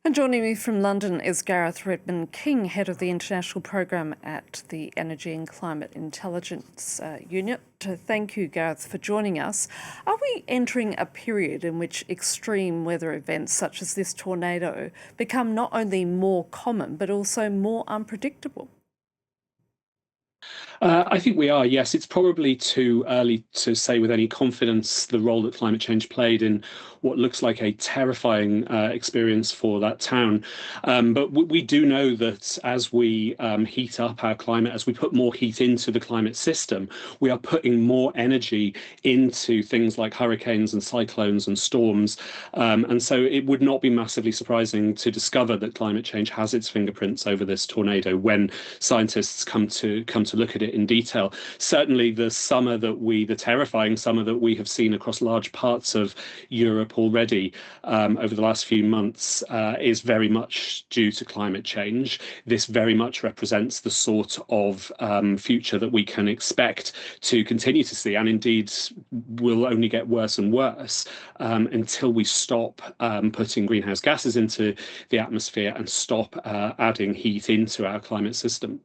And joining me from London is Gareth Redmond-King, head of the international program at the Energy and Climate Intelligence Unit. Thank you, Gareth, for joining us. Are we entering a period in which extreme weather events such as this tornado become not only more common, but also more unpredictable? I think we are, yes. It's probably too early to say with any confidence the role that climate change played in what looks like a terrifying experience for that town. But we do know that as we heat up our climate, as we put more heat into the climate system, we are putting more energy into things like hurricanes and cyclones and storms. And so it would not be massively surprising to discover that climate change has its fingerprints over this tornado when scientists come to look at it in detail. Certainly, the terrifying summer that we have seen across large parts of Europe already over the last few months is very much due to climate change. This very much represents the sort of future that we can expect to continue to see, and indeed will only get worse and worse until we stop putting greenhouse gases into the atmosphere and stop adding heat into our climate system.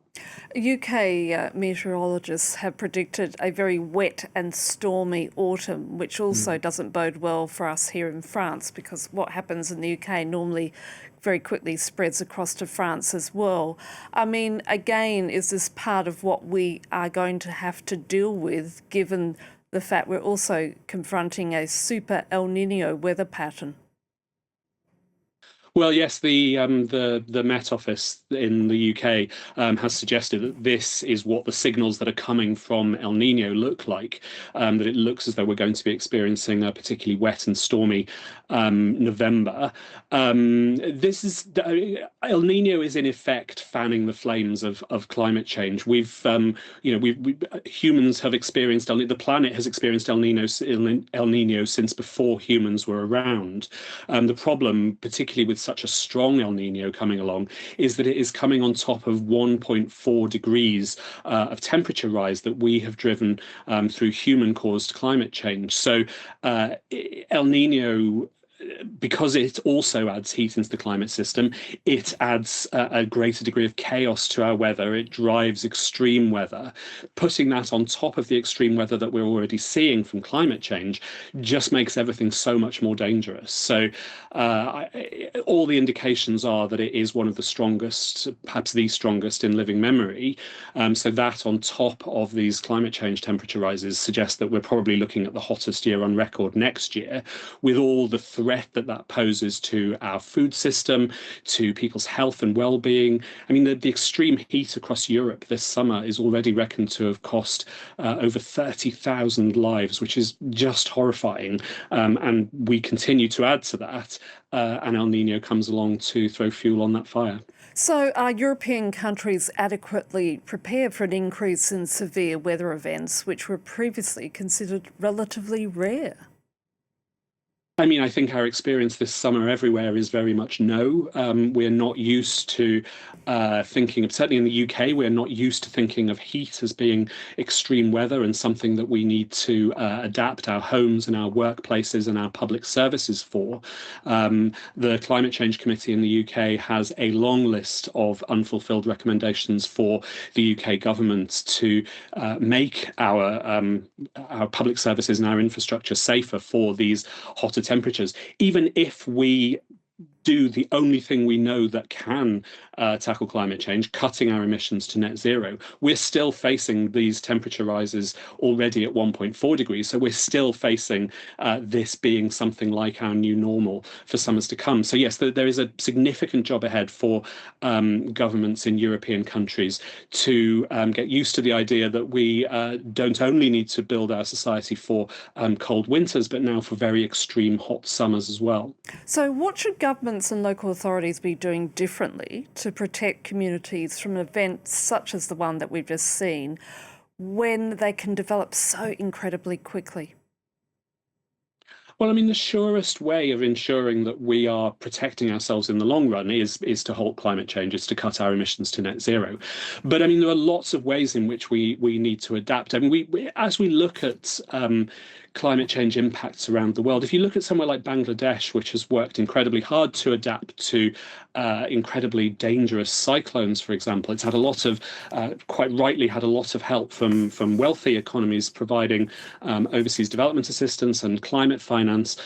UK meteorologists have predicted a very wet and stormy autumn, which also doesn't bode well for us here in France, because what happens in the UK normally very quickly spreads across to France as well. I mean, again, is this part of what we are going to have to deal with, given the fact we're also confronting a super El Niño weather pattern? Well, yes, the Met Office in the UK has suggested that this is what the signals that are coming from El Nino look like. That it looks as though we're going to be experiencing a particularly wet and stormy November. This is El Nino is in effect fanning the flames of climate change. We humans have experienced the planet has experienced El Nino since before humans were around. The problem, particularly with such a strong El Nino coming along, is that it is coming on top of 1.4 degrees of temperature rise that we have driven through human-caused climate change. So El Nino, because it also adds heat into the climate system, it adds a greater degree of chaos to our weather. It drives extreme weather. Putting that on top of the extreme weather that we're already seeing from climate change just makes everything so much more dangerous. So all the indications are that it is one of the strongest, perhaps the strongest in living memory. So that on top of these climate change temperature rises suggests that we're probably looking at the hottest year on record next year, with all the threat that poses to our food system, to people's health and well-being. I mean, the extreme heat across Europe this summer is already reckoned to have cost over 30,000 lives, which is just horrifying. And we continue to add to that, and El Nino comes along to throw fuel on that fire. So are European countries adequately prepared for an increase in severe weather events, which were previously considered relatively rare? I mean, I think our experience this summer everywhere is very much no. We're not used to thinking of, certainly in the UK, we're not used to thinking of heat as being extreme weather and something that we need to adapt our homes and our workplaces and our public services for. The Climate Change Committee in the UK has a long list of unfulfilled recommendations for the UK government to make our public services and our infrastructure safer for these hotter temperatures. Even if we do the only thing we know that can tackle climate change, cutting our emissions to net zero, we're still facing these temperature rises already at 1.4 degrees. So we're still facing this being something like our new normal for summers to come. So yes, there is a significant job ahead for governments in European countries to get used to the idea that we don't only need to build our society for cold winters, but now for very extreme hot summers as well. So what should governments and local authorities be doing differently to protect communities from events such as the one that we've just seen, when they can develop so incredibly quickly? Well, I mean, the surest way of ensuring that we are protecting ourselves in the long run is to halt climate change, is to cut our emissions to net zero. But I mean, there are lots of ways in which we need to adapt. I mean, as we look at climate change impacts around the world. If you look at somewhere like Bangladesh, which has worked incredibly hard to adapt to incredibly dangerous cyclones, for example, it's had a lot of, quite rightly, had a lot of help from wealthy economies providing overseas development assistance and climate finance.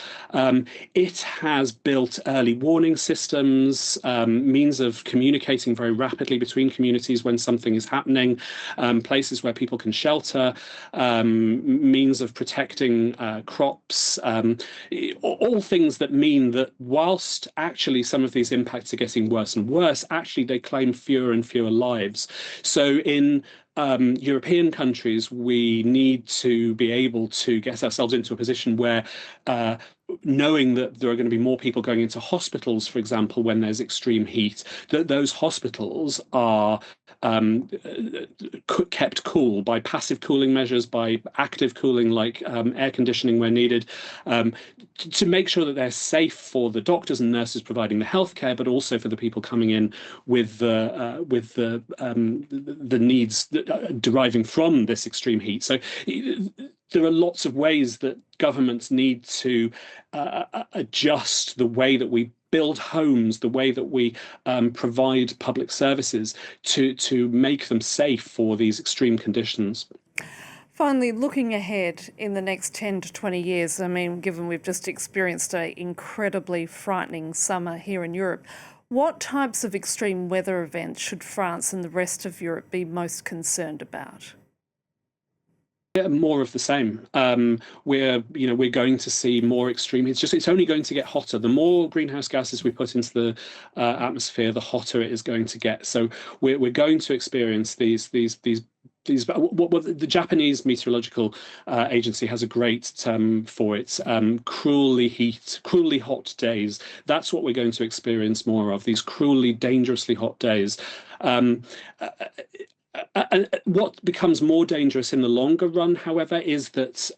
It has built early warning systems, means of communicating very rapidly between communities when something is happening, places where people can shelter, means of protecting crops, all things that mean that whilst actually some of these impacts are getting worse and worse, actually they claim fewer and fewer lives. So in European countries, we need to be able to get ourselves into a position where knowing that there are going to be more people going into hospitals, for example, when there's extreme heat, that those hospitals are kept cool by passive cooling measures, by active cooling like air conditioning where needed, to make sure that they're safe for the doctors and nurses providing the healthcare, but also for the people coming in with the needs deriving from this extreme heat. So there are lots of ways that governments need to adjust the way that we build homes, the way that we provide public services to make them safe for these extreme conditions. Finally, looking ahead in the next 10 to 20 years, I mean, given we've just experienced an incredibly frightening summer here in Europe, what types of extreme weather events should France and the rest of Europe be most concerned about? Yeah, more of the same. We're going to see more extreme. It's only going to get hotter. The more greenhouse gases we put into the atmosphere, the hotter it is going to get. So we're going to experience these. What the Japanese meteorological agency has a great term for it: cruelly hot days. That's what we're going to experience more of. These cruelly, dangerously hot days. What becomes more dangerous in the longer run, however, is that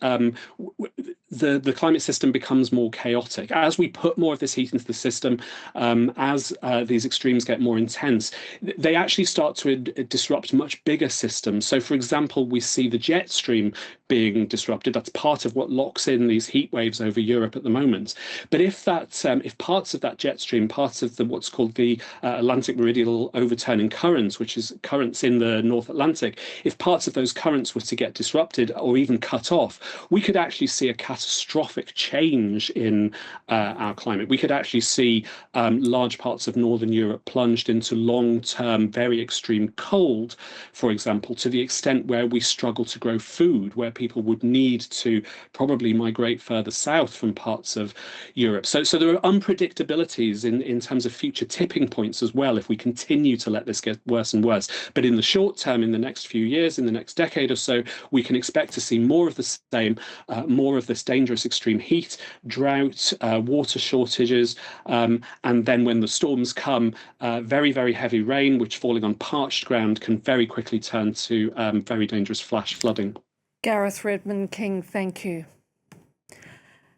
the climate system becomes more chaotic. As we put more of this heat into the system, as these extremes get more intense, they actually start to disrupt much bigger systems. So, for example, we see the jet stream being disrupted. That's part of what locks in these heat waves over Europe at the moment. But if parts of that jet stream, parts of what's called the Atlantic Meridional Overturning Currents, which is currents in the North Atlantic, if parts of those currents were to get disrupted or even cut off, we could actually see a catastrophic change in our climate. We could actually see large parts of Northern Europe plunged into long-term, very extreme cold, for example, to the extent where we struggle to grow food, where people would need to probably migrate further south from parts of Europe. So there are unpredictabilities in terms of future tipping points as well if we continue to let this get worse and worse. But in the short term, in the next few years, in the next decade or so, we can expect to see more of the same, more of this dangerous extreme heat, drought, water shortages, and then when the storms come, very, very heavy rain, which falling on parched ground can very quickly turn to very dangerous flash flooding. Gareth Redmond-King, thank you.